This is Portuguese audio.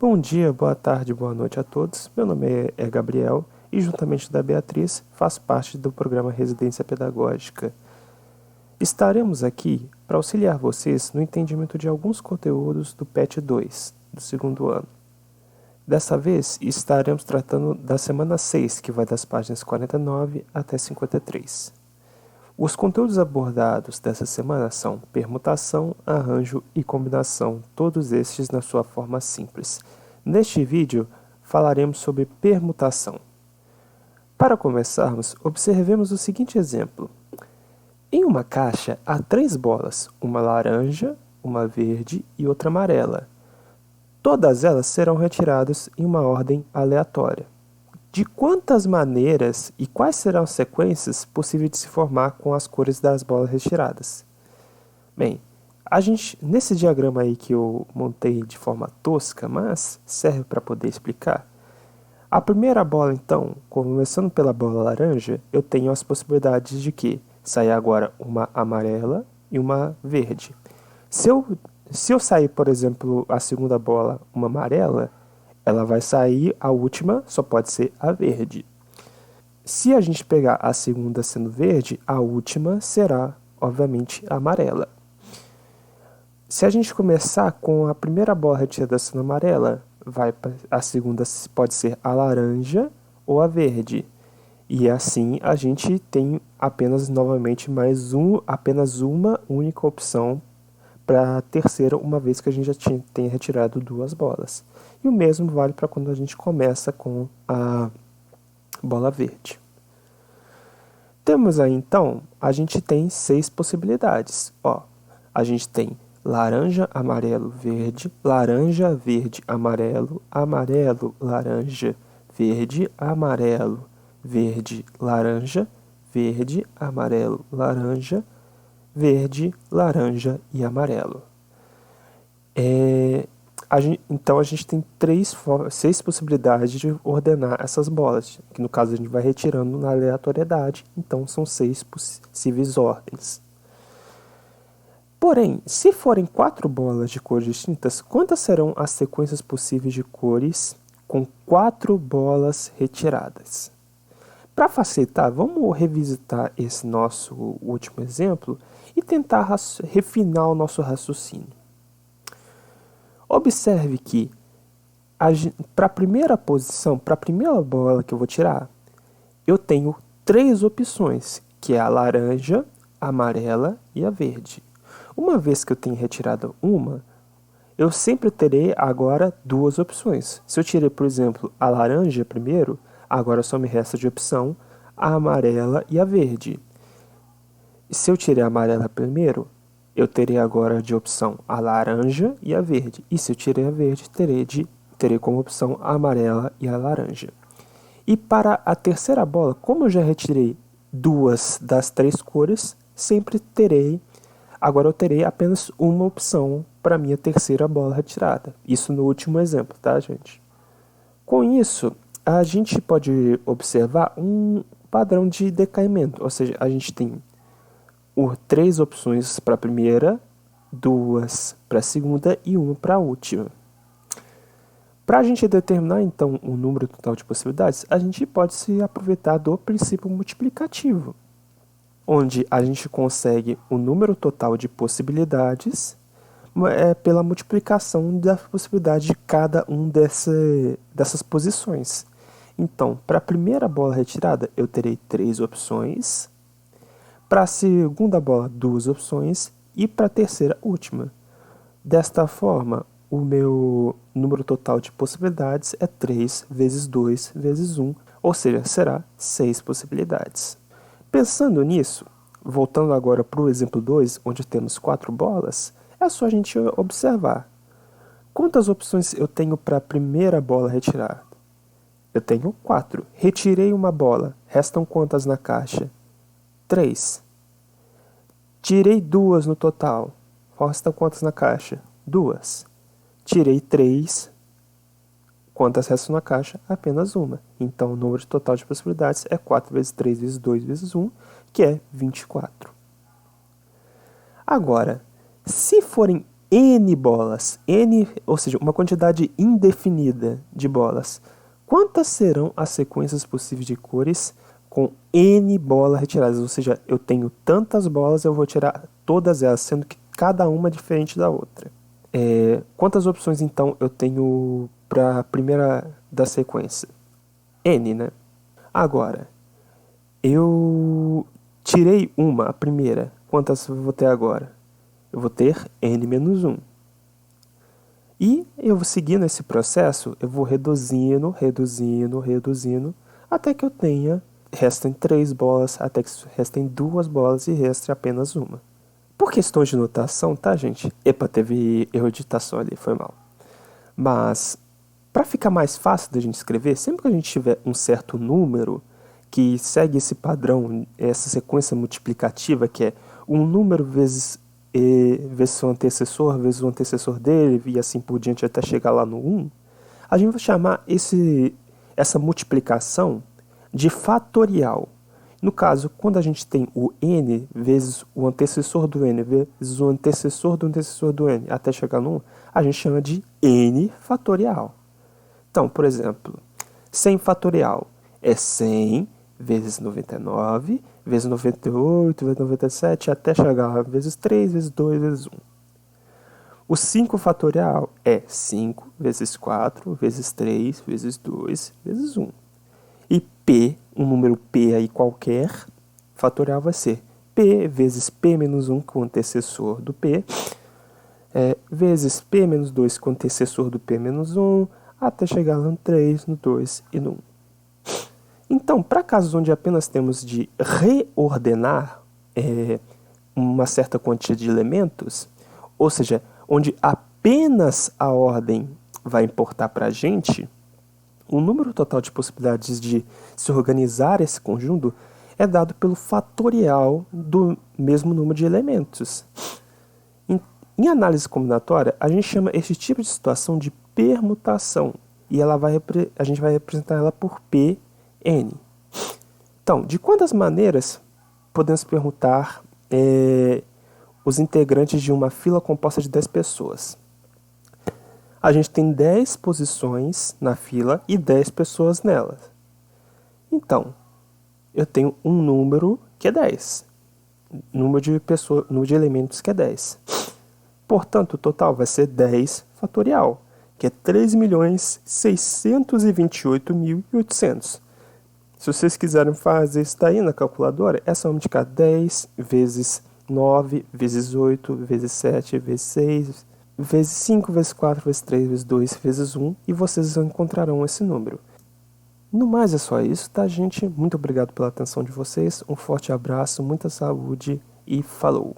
Bom dia, boa tarde, boa noite a todos. Meu nome é Gabriel e, juntamente da Beatriz, faço parte do programa Residência Pedagógica. Estaremos aqui para auxiliar vocês no entendimento de alguns conteúdos do PET 2, do segundo ano. Dessa vez, estaremos tratando da semana 6, que vai das páginas 49 até 53. Os conteúdos abordados dessa semana são permutação, arranjo e combinação, todos estes na sua forma simples. Neste vídeo, falaremos sobre permutação. Para começarmos, observemos o seguinte exemplo. Em uma caixa há 3 bolas, uma laranja, uma verde e outra amarela. Todas elas serão retiradas em uma ordem aleatória. De quantas maneiras e quais serão as sequências possíveis de se formar com as cores das bolas retiradas? Bem, nesse diagrama aí que eu montei de forma tosca, mas serve para poder explicar. A primeira bola, então, começando pela bola laranja, eu tenho as possibilidades de que saia agora uma amarela e uma verde. Se eu sair, por exemplo, a segunda bola, uma amarela, ela vai sair, a última só pode ser a verde. Se a gente pegar a segunda sendo verde, a última será, obviamente, a amarela. Se a gente começar com a primeira bola retirada sendo amarela, a segunda pode ser a laranja ou a verde. E assim a gente tem apenas novamente apenas uma única opção para a terceira, uma vez que a gente já tenha retirado 2 bolas. E o mesmo vale para quando a gente começa com a bola verde. Temos aí então, a gente tem 6 possibilidades. A gente tem laranja, amarelo, verde, laranja, verde, amarelo, amarelo, laranja, verde, amarelo, verde, laranja, verde, amarelo, laranja, verde, laranja e amarelo. Então a gente tem 6 possibilidades de ordenar essas bolas, que no caso a gente vai retirando na aleatoriedade, então são 6 possíveis ordens. Porém, se forem 4 bolas de cores distintas, quantas serão as sequências possíveis de cores com 4 bolas retiradas? Para facilitar, vamos revisitar esse nosso último exemplo e tentar refinar o nosso raciocínio. Observe que para a primeira posição, para a primeira bola que eu vou tirar, eu tenho 3 opções, que é a laranja, a amarela e a verde. Uma vez que eu tenho retirado uma, eu sempre terei agora 2 opções. Se eu tirei, por exemplo, a laranja primeiro, agora só me resta de opção a amarela e a verde. Se eu tirei a amarela primeiro, eu terei agora de opção a laranja e a verde. E se eu tirei a verde, terei como opção a amarela e a laranja. E para a terceira bola, como eu já retirei 2 das 3 cores, agora eu terei apenas uma opção para a minha terceira bola retirada. Isso no último exemplo, tá, gente? Com isso, a gente pode observar um padrão de decaimento, ou seja, a gente tem 3 opções para a primeira, 2 para a segunda e 1 para a última. Para a gente determinar, então, o número total de possibilidades, a gente pode se aproveitar do princípio multiplicativo, onde a gente consegue o número total de possibilidades pela multiplicação da possibilidade de cada dessas posições. Então, para a primeira bola retirada, eu terei 3 opções. Para a segunda bola, 2 opções. E para a terceira, última. Desta forma, o meu número total de possibilidades é 3 vezes 2 vezes 1, ou seja, será 6 possibilidades. Pensando nisso, voltando agora para o exemplo 2, onde temos 4 bolas, é só a gente observar. Quantas opções eu tenho para a primeira bola retirada? Eu tenho 4. Retirei uma bola. Restam quantas na caixa? 3. Tirei 2 no total. Restam quantas na caixa? 2. Tirei 3. Quantas restam na caixa? Apenas uma. Então, o número total de possibilidades é 4 vezes 3 vezes 2 vezes 1, que é 24. Agora, se forem N bolas, N, ou seja, uma quantidade indefinida de bolas. Quantas serão as sequências possíveis de cores com N bolas retiradas? Ou seja, eu tenho tantas bolas, eu vou tirar todas elas, sendo que cada uma é diferente da outra. Quantas opções, então, eu tenho para a primeira da sequência? N, né? Agora, eu tirei uma, a primeira. Quantas eu vou ter agora? Eu vou ter N menos 1. E eu vou seguindo esse processo, eu vou reduzindo, até que eu tenha, restem 3 bolas, até que restem 2 bolas e reste apenas uma. Por questões de notação, tá, gente? Epa, teve erro de digitação ali, foi mal. Mas, para ficar mais fácil da gente escrever, sempre que a gente tiver um certo número que segue esse padrão, essa sequência multiplicativa, que é um número vezes seu antecessor, vezes o antecessor dele, e assim por diante até chegar lá no 1, a gente vai chamar essa multiplicação de fatorial. No caso, quando a gente tem o n vezes o antecessor do n vezes o antecessor do n até chegar no 1, a gente chama de n fatorial. Então, por exemplo, 100 fatorial é 100 vezes 99, vezes 98, vezes 97, até chegar lá, vezes 3, vezes 2, vezes 1. O 5 fatorial é 5 vezes 4, vezes 3, vezes 2, vezes 1. E P, um número P aí qualquer, fatorial vai ser P vezes P menos 1, que é o antecessor do P, vezes P menos 2, que é o antecessor do P menos 1, até chegar lá no 3, no 2 e no 1. Então, para casos onde apenas temos de reordenar uma certa quantia de elementos, ou seja, onde apenas a ordem vai importar para a gente, o número total de possibilidades de se organizar esse conjunto é dado pelo fatorial do mesmo número de elementos. Em análise combinatória, a gente chama esse tipo de situação de permutação, e a gente vai representar ela por P N. Então, de quantas maneiras podemos permutar os integrantes de uma fila composta de 10 pessoas? A gente tem 10 posições na fila e 10 pessoas nela. Então, eu tenho um número que é 10. Número de elementos que é 10. Portanto, o total vai ser 10 fatorial, que é 3.628.800. Se vocês quiserem fazer isso daí na calculadora, é só multiplicar 10 vezes 9, vezes 8, vezes 7, vezes 6, vezes 5, vezes 4, vezes 3, vezes 2, vezes 1, e vocês encontrarão esse número. No mais é só isso, tá, gente? Muito obrigado pela atenção de vocês, um forte abraço, muita saúde e falou!